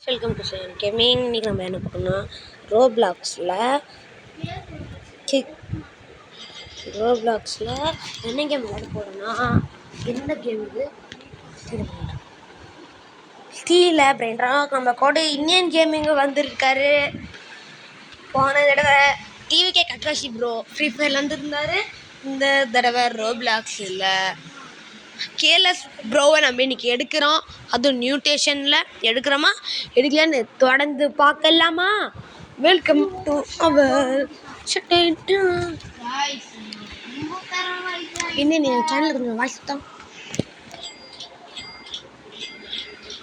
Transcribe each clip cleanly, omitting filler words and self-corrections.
Welcome to channel gaming. இன்றைக்கி நம்ம என்ன பார்க்கணும்னா ரோப்ளாக்ஸில் என்ன கேம் விளையாட போகிறோன்னா எந்த கேம் இது ஸ்டீல அப்படின்றா நம்ம கூட இந்தியன் கேமிங்கு வந்திருக்காரு. போன தடவை டிவிகே கட்ராசி ப்ரோ ஃப்ரீ ஃபயரில் வந்துருந்தார். இந்த தடவை ரோப்ளாக்ஸில் கேர்லெஸ் ப்ரோவை நம்ம இன்றைக்கி எடுக்கிறோம். அதுவும் நியூடேஷனில் எடுக்கிறோமா எடுக்கலான்னு தொடர்ந்து பார்க்கலாமா? வெல்கம் டு அவர் இன்னும் என் சேனலில் கொஞ்சம் வாய்ஸ் தான்.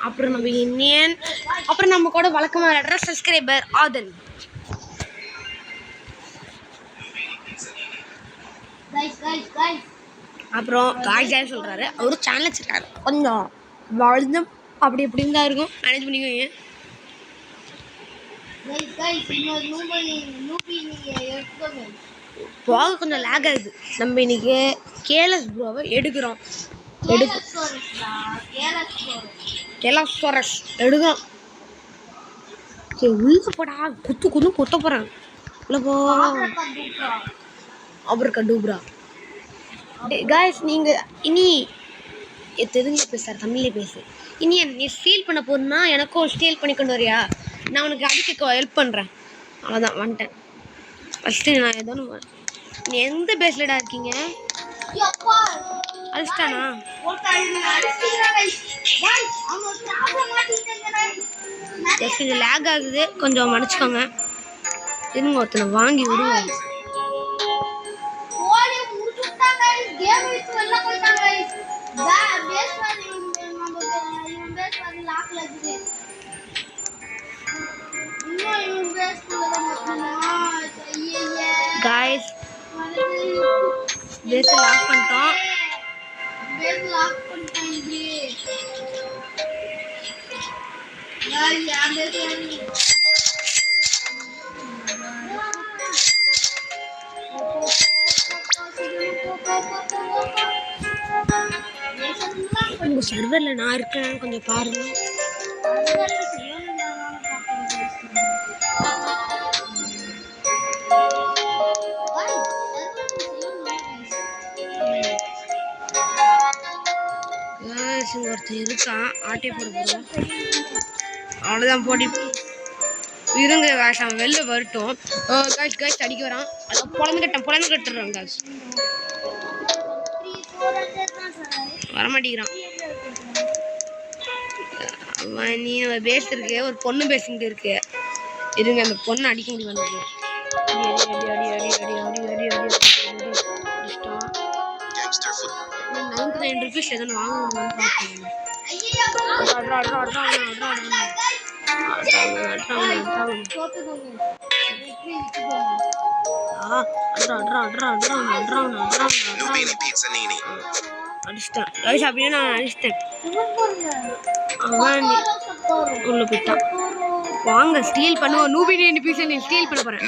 அப்புறம் நம்ம இன்னியன் அப்புறம் நம்ம கூட வழக்கமாக விளையாடுற சப்ஸ்கிரைபர் ஆதன். அப்புறம் காய்ச்சாய் சொல்கிறாரு. அவரு சேனல் வச்சுருக்காரு. கொஞ்சம் வாழ்ந்தும் அப்படி இப்படின்னு தான் இருக்கும். மேனேஜ் பண்ணிக்குவீங்க. போக கொஞ்சம் லேக் ஆகுது. நம்ம இன்னைக்கு கேர்லெஸ் ப்ரோவை எடுக்கிறோம். எடுக்கிறோம். சரி உள்ள போடா. குத்து கொத்த போகிறாங்க. உள்ள போ. அப்புறம் கண்டூப்ரா காய்ஸ். நீங்கள் இனி தெலுங்கு பேசுகிற தமிழ்லேயே பேசு. இனி நீ ஸ்டீல் பண்ண போதுன்னா எனக்கும் ஸ்டீல் பண்ணி கொண்டு வரியா? நான் உனக்கு அடிக்க ஹெல்ப் பண்ணுறேன். அவ்வளோதான் வந்துட்டேன். ஃபஸ்ட்டு நான் ஏதோ நீ எந்த பேஸ்லடா இருக்கீங்க? அடிச்சிட்டானா? கொஞ்சம் லேக் ஆகுது, கொஞ்சம் மன்னிச்சுக்கோங்க. திரும்ப ஒருத்தனை வாங்கி விடுவோம். காய்ஸ் பேஸ் லாக் பண்ணிட்டோம். உங்க சர்வர்ல நான் இருக்கேன்னு கொஞ்சம் பாருங்க. ஒருத்தர் இருக்கான். ஆட்டை போட போகிறோம். அவ்வளோதான் போட்டி. இருங்க காய்ஸ், அவன் வெளில வரட்டும். காய்ஸ் அடிக்க வரான். அதான் பொழந்து கட்டுறான் காய்ஸ். வரமாட்டேங்கிறான். அவன் நீ பேஸ் இருக்கு. ஒரு பொண்ணு பேசிக்கிட்டு இருக்கு. இருங்க அந்த பொண்ணு அடிக்க முடியும். ₹99 எதனா வாங்கணும்னு பார்த்தேன். அடிச்சிட்டேன் அப்படியே நான் அடிச்சிட்டேன். அவன் உள்ள போயிட்டான். வாங்க ஸ்டீல் பண்ணுவோம். நூபினி பீஸை நீ ஸ்டீல் பண்ண போறேன்.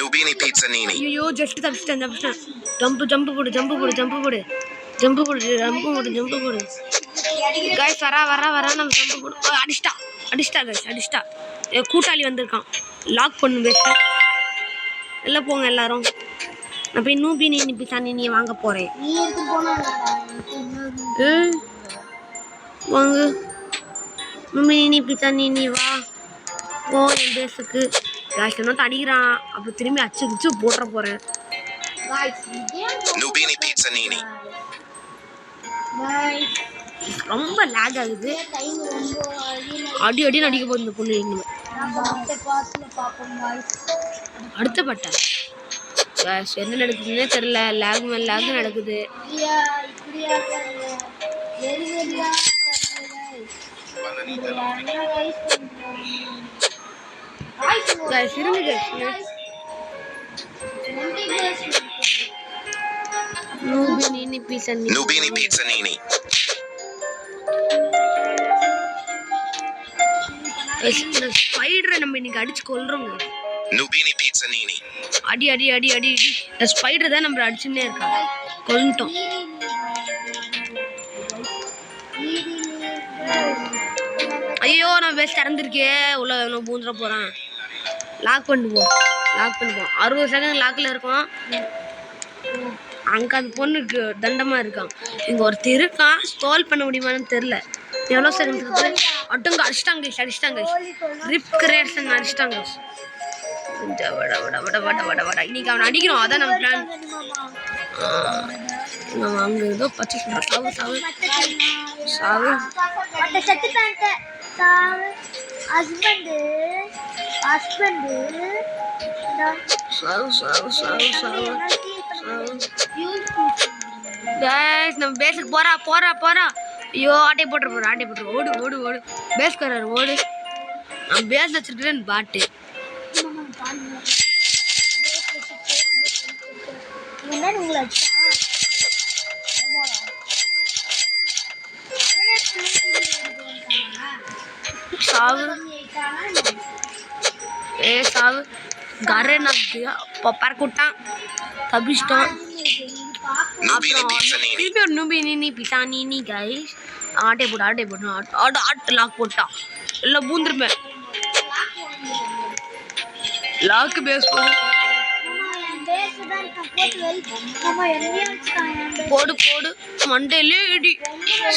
ஐயோ ஜஸ்ட் தப்பிச்சிட்டேன். ஜம்பு போடு. காய்ஸ் வரா நம்ம ஜம்பு போடு. அடிச்சிட்டா. கூட்டாளி வந்திருக்கான். லாக் பண்ணு பேச. எல்லாம் போங்க எல்லாரும். நான் போய் நூபினி நீ வாங்க போறேன். வாங்க நூபினி நீ வா. போ என் பேஸுக்கு. காய்ஸ் என்ன அடிக்கிறான். அப்புறம் திரும்பி அச்சு போட்டுற போறேன். ரொம்ப லேக் ஆகுது. அடி அடிக்க போகுது இந்த பொண்ணு. இன்னும் அடுத்த பட்டா என்ன நடக்குதுன்னே தெரியல. லேக் நடக்குது. Nubini Pizzanini. ஸ்பைடரை நம்ம இன்னைக்கு அடிச்சு கொல்றோங்க. Nubini Pizzanini. அடி. ஸ்பைடர் தான் நம்ம அடிச்சுன்னே இருக்கா. கொல்லிட்டோம். ஐயோ நம்ம பேஸ் திறந்துருக்கே உள்ள நம்ம பூந்துட போகிறான். லாக் பண்ணிப்போம் 60 செகண்ட் லாக்கில் இருக்கோம். அங்கே அந்த பொண்ணுக்கு தண்டமாக இருக்கான். இங்கே ஒருத்தர் இருக்கான். ஸ்டால் பண்ண முடியுமான்னு தெரில. எவ்வளோ செகண்ட் இருக்குது? அட்டுங்க அடிச்சிட்டாங்க. ரிப் கிரியேஷன் அடிச்சிட்டாங்க. வட இன்னைக்கு அவனை அடிக்கிறோம். அதான் நம்ம பிளான். அங்கே ஏதோ பச்சை சாவு நம்ம பேஸுக்கு போறா. ஐயோ ஆட்டை போட்டுரு ஓடு பேஸ்காரர் ஓடு. நான் பேஸ் வச்சிருக்கிறேன் பாட்டு. சாவு கரை பறக்குட்டான் தப்பிச்சிட்டான். அப்புறம் நூபி பிசானி கைஸ் ஆட்டை போட்டு ஆட்டு லாக் போட்டான். எல்லாம் பூந்துருப்பேன். லாக்கு பேஸ் போடு மண்டையிலே இடி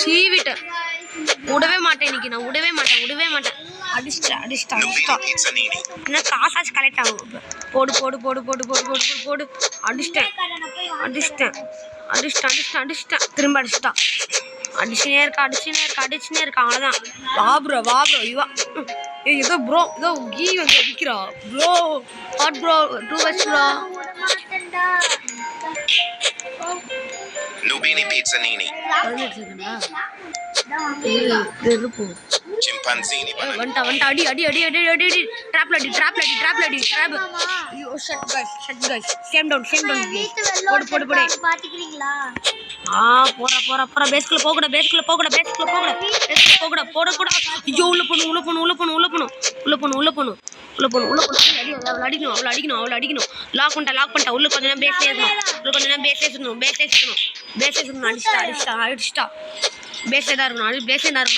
சீவிட்டேன். விடவே மாட்டேன் இன்னைக்கு. நான் விடவே மாட்டேன். அடிச்சிட்டேன். என்ன காசாச்சு கலெக்ட் ஆகும். போடு அடிச்சிட்டேன். திரும்ப அடிச்சிட்டான். அடிச்சுனே இருக்கா. அவ்வளோதான். வா ப்ரோ இவா ஏதோ ப்ரோ ஏதோ கீ வந்து அடிக்கிறா ப்ரோ. ஹாட் ப்ரோ 2 வச்சு bro. Nubini pizza nini. Chimpanzini bana. Vanta adi. Trap ladi. You shut guys. Same down. போடு. பாத்துக்கிறீங்களா? போற பேஸ்க்குள்ள போகட. போட. ஐயோ உள்ள போணும். அவள அடிக்கணும். லாக் பண்ணிட்டா. உள்ள கொஞ்ச நேரம் பேஸ்ல இருக்கணும். அடிச்சிட்டா. பேஸ்ல தான் இருக்கணும்.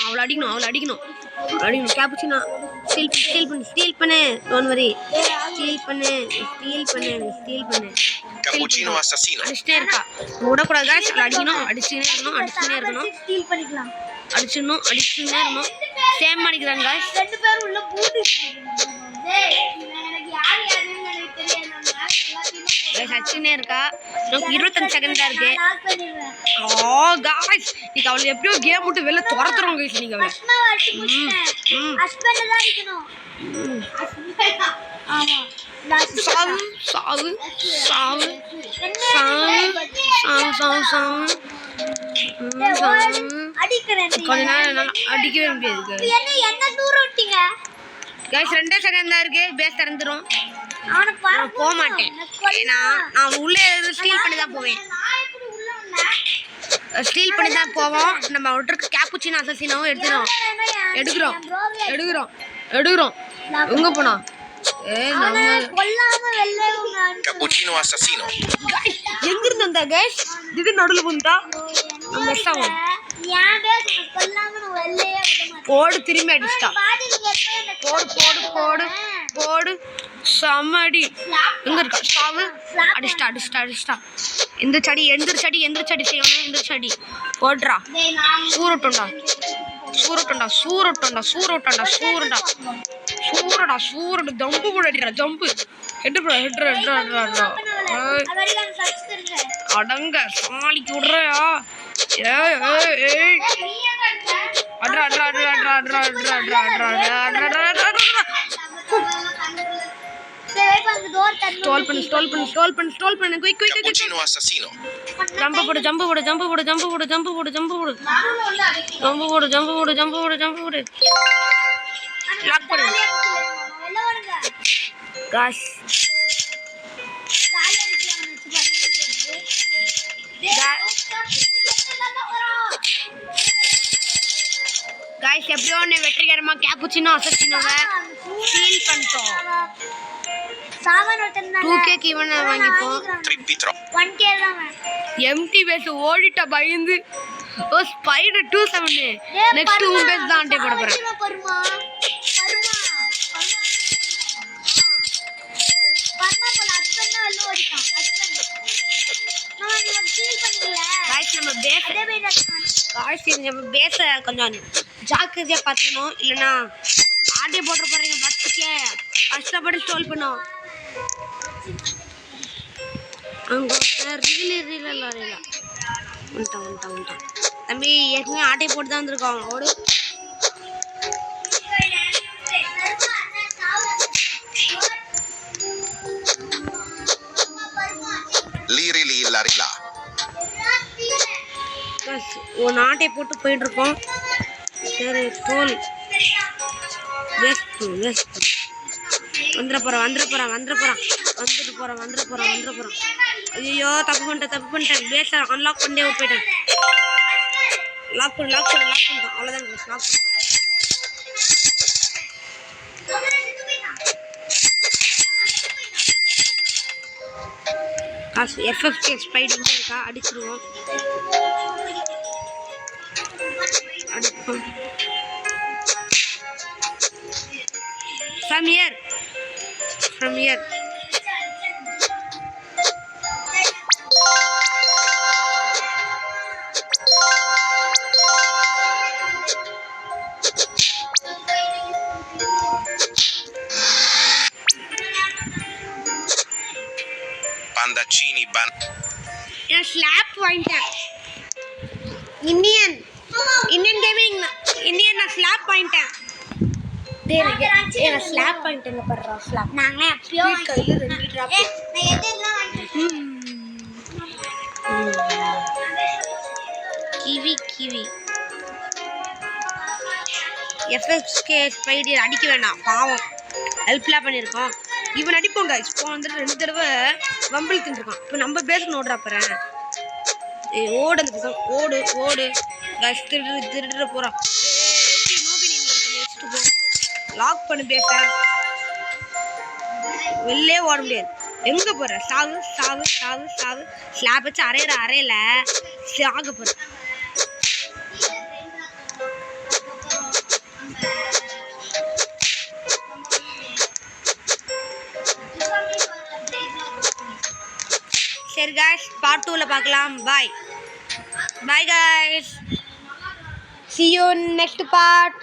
அவள அடிக்கணும். கேப்புச்சினா ஸ்டீல் பண்ணு. Don't worry. ஸ்டீல் பண்ணு. Cappuccino assassino. அடிச்சிட்டே இருக்கா. விடக்கூடாது guys. அடிச்சுனே இருக்கணும். ஸ்டீல் பண்ணிக்கலாம். அடிச்சுனே இருக்கணும். சேம் பண்ணிக்கிறாங்க guys. ரெண்டு பேரும் உள்ள பூந்து. எனக்கு யாருன்னு எனக்கு தெரியாது. அடிச்சுனே இருக்கா. நமக்கு 25 செகண்ட் தான் இருக்கு. guys நீங்க அவளை எப்படியோ கேம் விட்டு வெளில துரத்துறோம் guys. நீங்க அவளை ஹஸ்பண்ட் தான் அடிக்கணும். ஆமா சாவு அடிக்கிறேன். கொஞ்ச நேரம் அடிக்கவே முடியாது என்ன தூரம் விட்டீங்க guys. 2 செகண்ட் தான் இருக்கு. பேஸ் திறந்துரும். அவனை நான் போக மாட்டேன். நான் உள்ளே ஸ்டீல் பண்ணி தான் போவேன். நம்ம விட்டுருக்கு கேப்புச்சினோ அசசினோவும் எடுக்கிறோம். எங்க போனா? Cappuccino assassino. எங்க இருந்து வந்தா guys? இது நடுவுல வந்தா நம்ம மிஸ் ஆகும். போடு திரும்பி அடிச்சிட்டா. போடு சமடி. எங்க இருக்கா? சாவு. அடிச்சிட்டா. எந்த செடி செய்யணும். போடுறா. சூரட்டா. ஜம்பு கூட அடிடா. ஜம்பு ஹெட் அடங்க சமாளிக்க விடுறியா? ஸ்டால் பண்ணு. குயிக். Cappuccino assassino. ஜம்பு போடு. லாக் பண்ணு. காஷ் गाइस எப்படியோ ஒன்னு வெற்றிகரமா கேப்புச்சினோ அசசினோவை ஸ்டீல் பண்ணிட்டோம். சாவன் ஒட்டனா 2k ஈவன் வாங்கிப்போம். 3 1k தான் எம்டி பேஸ் ஓடிட்ட பயந்து ஓ ஸ்பைடர் 27 நெக்ஸ்ட் உன் பேஸ் தான் ஆண்டே போட போறேன். பர்மா போல ஹஸ்பண்ட் தான் உள்ள ஓடிட்டான். ஹஸ்பண்ட் நான் நீ ஃபீல் பண்ணல. गाइस நம்ம பேஸ் அதே போய் गाइस நம்ம பேஸ கொஞ்சம் ஜாக்கிரதையா பாத்துக்கணும். இல்லனா ஆண்டே போட போறீங்க பத்துக்கே கஷ்டப்பட்டு ஸ்டால் பண்ணோம். அங்க ரீல வந்துட்டான் தம்பி ஏற்கனவே ஆட்டை போட்டு தான் வந்திருக்கோம். ஓடு Liri li larila. ஒரு ஆட்டை போட்டு போயிட்டு இருக்கோம். சரி ஸ்டோல் வந்துட போறான். ஐயோ தப்பு பண்ணிட்டேன். பேஸ அன்லாக் பண்ணே போயிட்டேன். லாக் பண்ணிட்டோம். அவ்வளோதான் லாக் பண்ணிட்டோம். காசு எஃப்எஃப்கே ஸ்பைடிங் இருக்கா அடிச்சிருவோம். From here. Pandacini ban. நான் ஸ்லாப் வாங்கிட்டேன். இந்தியன் கேமிங் நான் ஸ்லாப் வாங்கிட்டேன். நான் ஸ்லாப் வாங்கிட்டேங்க பண்றோம். ஸ்லாப் நாங்களே அப்பயோ கையில 2 டிராப். நான் எதெல்லாம் வாங்கிட்டேன். கிவி எஃப்எக்ஸ்கே ஸ்பைடர் அடிக்க வேண்டாம் பாவம். ஹெல்ப்லாம் பண்ணியிருக்கோம். இவன் அடிப்போம் கைஸ். இப்போ வந்துட்டு 2 தடவை வம்பிள் தின்றுருக்கான். இப்போ நம்ம பேசுக்கு ஓடுறா போகிறேன். ஓடு அந்த பக்கம் ஓடு கைஸ். திருடுற போகிறான். வச்சுட்டு போ. லாக் பண்ணி பேச வெளிலே ஓட முடியாது. எங்கே போகிற? சாகு. ஸ்லாப் வச்சு அரையில சாக போகிற. சரி गाइस பார்ட் 2ல பார்க்கலாம். By guys see you in next part.